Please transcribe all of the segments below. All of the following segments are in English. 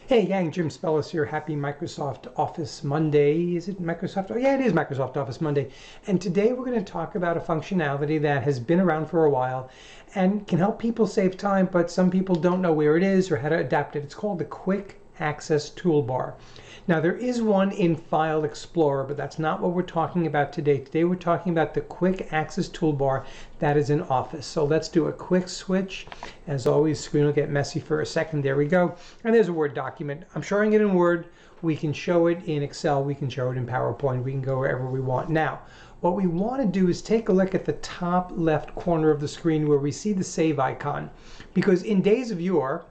Hey gang, Jim Spellos here. Happy Microsoft Office Monday. Is it Microsoft? Oh yeah, it is Microsoft Office Monday. And today we're going to talk about a functionality that has been around for a while and can help people save time, but some people don't know where it is or how to adapt it. It's called the Quick Access Toolbar. Now there is one in File Explorer, but that's not what we're talking about today. Today we're talking about the Quick Access Toolbar that is in Office. So let's do a quick switch. As always, screen will get messy for a second. There we go. And there's a Word document. I'm showing it in Word. We can show it in Excel. We can show it in PowerPoint. We can go wherever we want. Now, what we want to do is take a look at the top left corner of the screen where we see the save icon. Because in days of yore,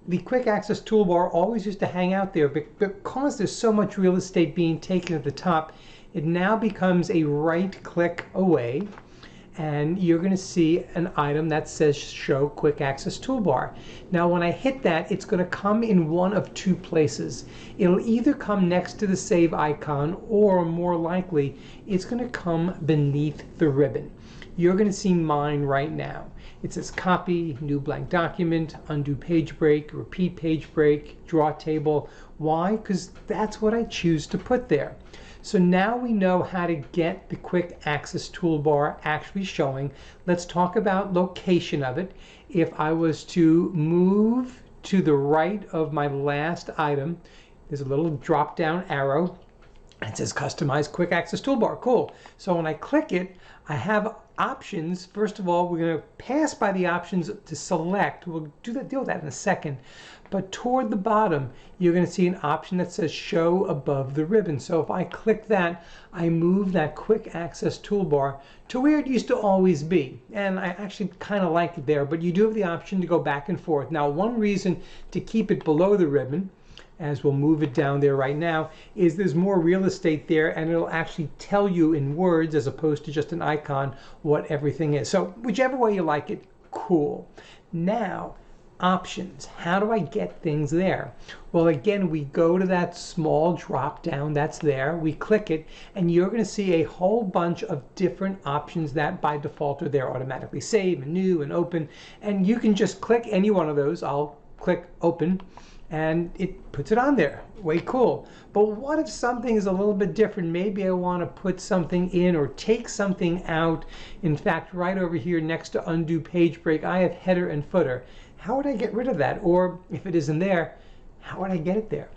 the Quick Access Toolbar always used to hang out there, but because there's so much real estate being taken at the top, it now becomes a right click away, and you're going to see an item that says Show Quick Access Toolbar. Now when I hit that, it's going to come in one of two places. It'll either come next to the save icon, or more likely, it's going to come beneath the ribbon. You're going to see mine right now. It says Copy, New Blank Document, Undo Page Break, Repeat Page Break, Draw Table. Why? Because that's what I choose to put there. So now we know how to get the Quick Access Toolbar actually showing. Let's talk about location of it. If I was to move to the right of my last item, there's a little drop down arrow. It says Customize Quick Access Toolbar. Cool. So when I click it, I have options. First of all, we're going to pass by the options to select. We'll deal with that in a second. But toward the bottom, you're going to see an option that says Show Above the Ribbon. So if I click that, I move that Quick Access Toolbar to where it used to always be. And I actually kind of like it there, but you do have the option to go back and forth. Now, one reason to keep it below the ribbon, as we'll move it down there right now, is there's more real estate there, and it'll actually tell you in words as opposed to just an icon what everything is. So whichever way you like it, cool. Now, options. How do I get things there? Well, again, we go to that small drop down that's there, we click it, and you're going to see a whole bunch of different options that by default are there automatically. Save and New and Open, and you can just click any one of those. I'll click Open, and it puts it on there. Way cool. But what if something is a little bit different? Maybe I want to put something in or take something out. In fact, right over here next to Undo Page Break, I have header and footer. How would I get rid of that? Or if it isn't there, how would I get it there?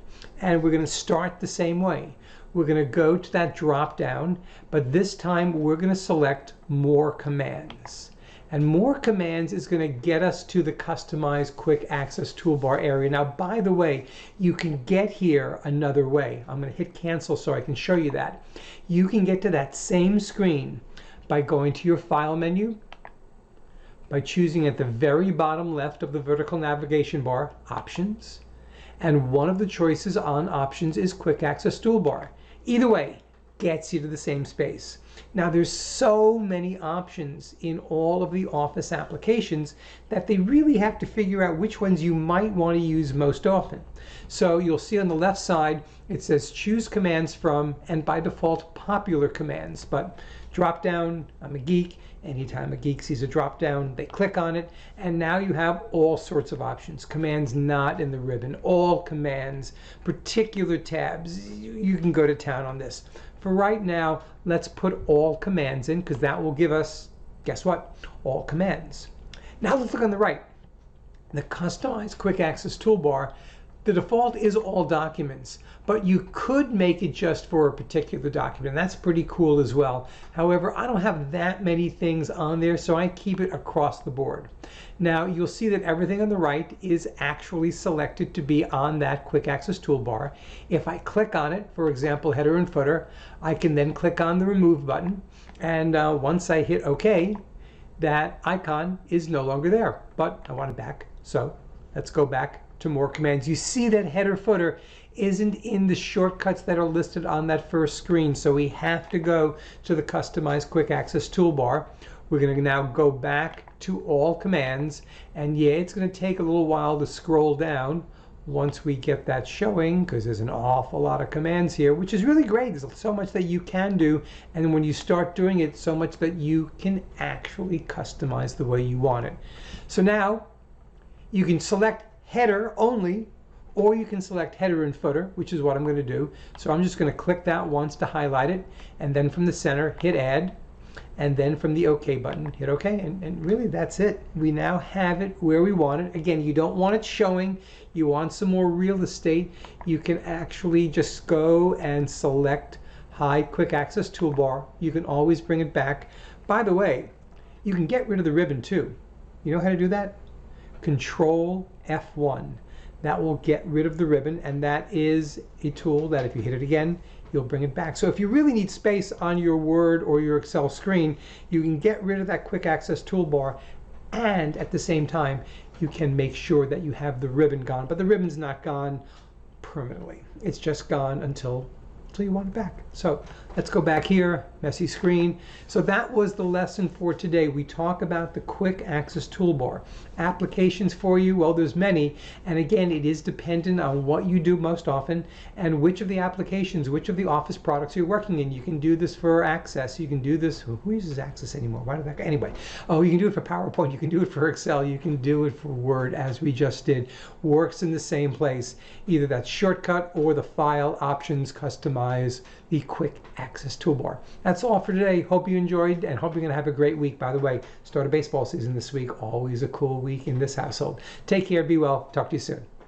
And we're going to start the same way. We're going to go to that drop down, but this time we're going to select More Commands. And More Commands is going to get us to the Customize Quick Access Toolbar area. Now, by the way, you can get here another way. I'm going to hit Cancel so I can show you that. You can get to that same screen by going to your File menu, by choosing at the very bottom left of the vertical navigation bar, Options. And one of the choices on Options is Quick Access Toolbar. Either way, gets you to the same space. Now there's so many options in all of the Office applications that they really have to figure out which ones you might want to use most often. So you'll see on the left side it says Choose Commands From, and by default Popular Commands, but drop down, I'm a geek. Anytime a geek sees a drop down, they click on it, and now you have all sorts of options. Commands not in the ribbon, all commands, particular tabs. You can go to town on this. For right now, let's put all commands in, because that will give us, guess what? All commands. Now let's look on the right. The Customize Quick Access Toolbar, the default is all documents, but you could make it just for a particular document, and that's pretty cool as well. However, I don't have that many things on there, so I keep it across the board. Now, you'll see that everything on the right is actually selected to be on that Quick Access Toolbar. If I click on it, for example, header and footer, I can then click on the Remove button, and once I hit OK, that icon is no longer there, but I want it back, so let's go back to More Commands. You see that header footer isn't in the shortcuts that are listed on that first screen, so we have to go to the Customize Quick Access Toolbar. We're going to now go back to all commands, and yeah, it's going to take a little while to scroll down once we get that showing, because there's an awful lot of commands here, which is really great. There's so much that you can do, and when you start doing it, so much that you can actually customize the way you want it. So now you can select header only, or you can select header and footer, which is what I'm going to do. So I'm just going to click that once to highlight it, and then from the center, hit add, and then from the OK button, hit OK, and really that's it. We now have it where we want it. Again, you don't want it showing. You want some more real estate. You can actually just go and select Hide Quick Access Toolbar. You can always bring it back. By the way, you can get rid of the ribbon too. You know how to do that? Control F1. That will get rid of the ribbon, and that is a tool that if you hit it again, you'll bring it back. So if you really need space on your Word or your Excel screen, you can get rid of that Quick Access Toolbar, and at the same time, you can make sure that you have the ribbon gone. But the ribbon's not gone permanently. It's just gone until you want it back. So let's go back here, messy screen. So that was the lesson for today. We talk about the Quick Access Toolbar. Applications for you, well, there's many. And again, it is dependent on what you do most often and which of the applications, which of the Office products you're working in. You can do this for Access. You can do this, who uses Access anymore? Why did that go? Anyway, oh, you can do it for PowerPoint. You can do it for Excel. You can do it for Word, as we just did. Works in the same place. Either that shortcut or the file options customize the Quick Access Toolbar. That's all for today. Hope you enjoyed and hope you're going to have a great week. By the way, start of baseball season this week. Always a cool week in this household. Take care. Be well. Talk to you soon.